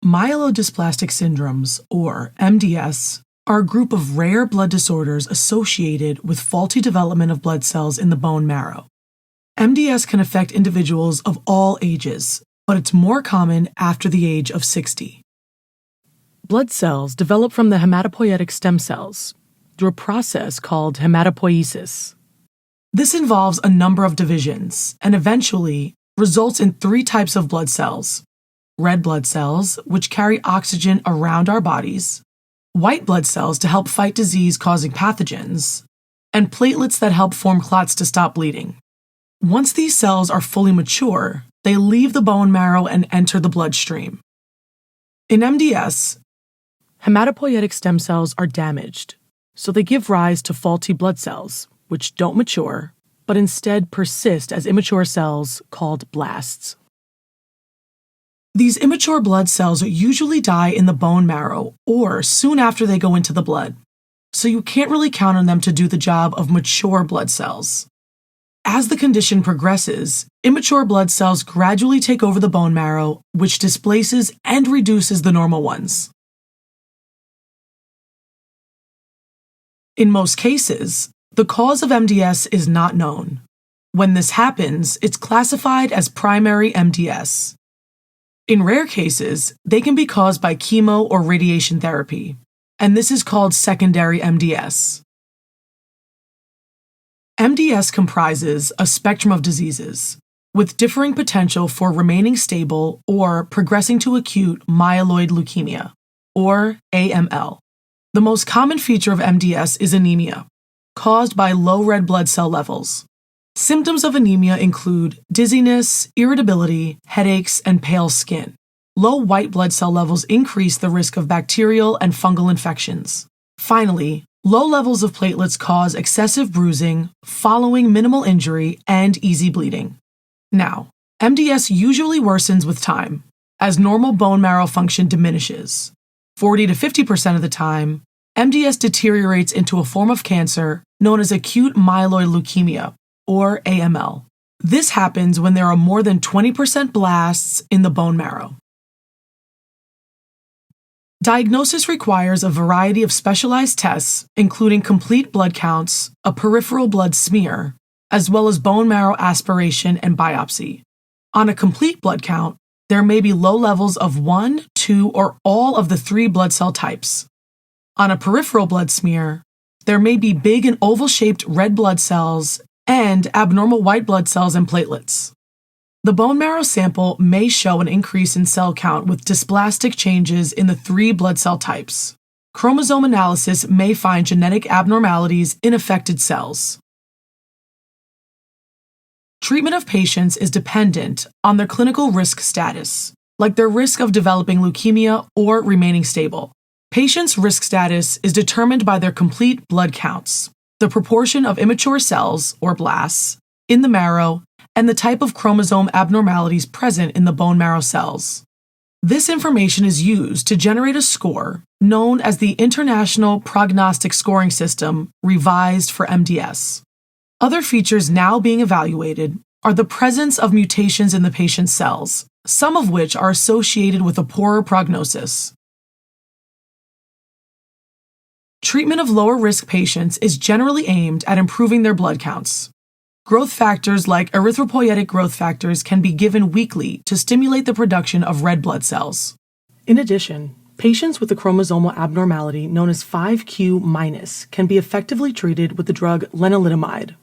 Myelodysplastic syndromes, or MDS, are a group of rare blood disorders associated with faulty development of blood cells in the bone marrow. MDS can affect individuals of all ages, but it's more common after the age of 60. Blood cells develop from the hematopoietic stem cells through a process called hematopoiesis. This involves a number of divisions and eventually results in 3 types of blood cells: red blood cells, which carry oxygen around our bodies, white blood cells to help fight disease-causing pathogens, and platelets that help form clots to stop bleeding. Once these cells are fully mature, they leave the bone marrow and enter the bloodstream. In MDS, hematopoietic stem cells are damaged, so they give rise to faulty blood cells, which don't mature, but instead persist as immature cells called blasts. These immature blood cells usually die in the bone marrow or soon after they go into the blood, so you can't really count on them to do the job of mature blood cells. As the condition progresses, immature blood cells gradually take over the bone marrow, which displaces and reduces the normal ones. In most cases, the cause of MDS is not known. When this happens, it's classified as primary MDS. In rare cases, they can be caused by chemo or radiation therapy, and this is called secondary MDS. MDS comprises a spectrum of diseases, with differing potential for remaining stable or progressing to acute myeloid leukemia, or AML. The most common feature of MDS is anemia, caused by low red blood cell levels. Symptoms of anemia include dizziness, irritability, headaches, and pale skin. Low white blood cell levels increase the risk of bacterial and fungal infections. Finally, low levels of platelets cause excessive bruising following minimal injury and easy bleeding. Now, MDS usually worsens with time, as normal bone marrow function diminishes. 40 to 50% of the time, MDS deteriorates into a form of cancer known as acute myeloid leukemia, or AML. This happens when there are more than 20% blasts in the bone marrow. Diagnosis requires a variety of specialized tests, including complete blood counts, a peripheral blood smear, as well as bone marrow aspiration and biopsy. On a complete blood count, there may be low levels of 1, 2, or all of the 3 blood cell types. On a peripheral blood smear, there may be big and oval-shaped red blood cells and abnormal white blood cells and platelets. The bone marrow sample may show an increase in cell count with dysplastic changes in the 3 blood cell types. Chromosome analysis may find genetic abnormalities in affected cells. Treatment of patients is dependent on their clinical risk status, like their risk of developing leukemia or remaining stable. Patients' risk status is determined by their complete blood counts, the proportion of immature cells, or blasts, in the marrow, and the type of chromosome abnormalities present in the bone marrow cells. This information is used to generate a score known as the International Prognostic Scoring System, revised for MDS. Other features now being evaluated are the presence of mutations in the patient's cells, some of which are associated with a poorer prognosis. Treatment of lower-risk patients is generally aimed at improving their blood counts. Growth factors like erythropoietic growth factors can be given weekly to stimulate the production of red blood cells. In addition, patients with a chromosomal abnormality known as 5q- can be effectively treated with the drug lenalidomide.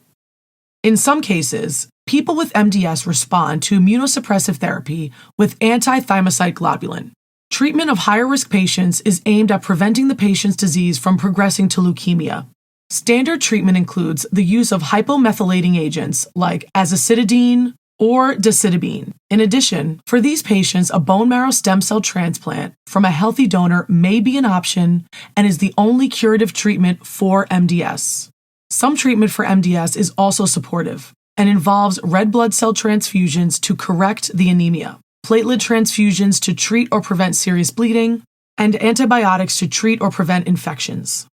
In some cases, people with MDS respond to immunosuppressive therapy with anti-thymocyte globulin. Treatment of higher-risk patients is aimed at preventing the patient's disease from progressing to leukemia. Standard treatment includes the use of hypomethylating agents like azacitidine or decitabine. In addition, for these patients, a bone marrow stem cell transplant from a healthy donor may be an option and is the only curative treatment for MDS. Some treatment for MDS is also supportive and involves red blood cell transfusions to correct the anemia, platelet transfusions to treat or prevent serious bleeding, and antibiotics to treat or prevent infections.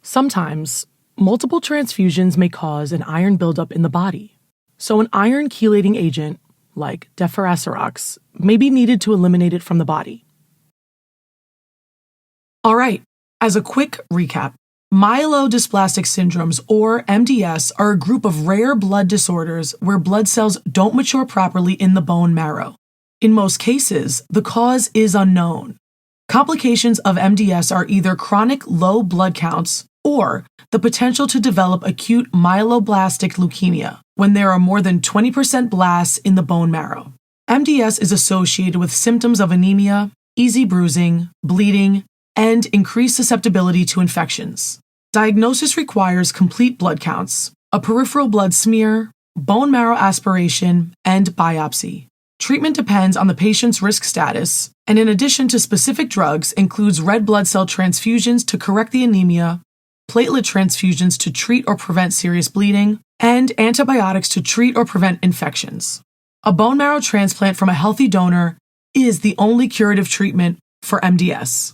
Sometimes, multiple transfusions may cause an iron buildup in the body, so an iron chelating agent, like deferasirox, may be needed to eliminate it from the body. All right, as a quick recap, myelodysplastic syndromes, or MDS, are a group of rare blood disorders where blood cells don't mature properly in the bone marrow. In most cases, the cause is unknown. Complications of MDS are either chronic low blood counts or the potential to develop acute myeloblastic leukemia when there are more than 20% blasts in the bone marrow. MDS is associated with symptoms of anemia, easy bruising, bleeding, and increased susceptibility to infections. Diagnosis requires complete blood counts, a peripheral blood smear, bone marrow aspiration, and biopsy. Treatment depends on the patient's risk status, and in addition to specific drugs, includes red blood cell transfusions to correct the anemia, platelet transfusions to treat or prevent serious bleeding, and antibiotics to treat or prevent infections. A bone marrow transplant from a healthy donor is the only curative treatment for MDS.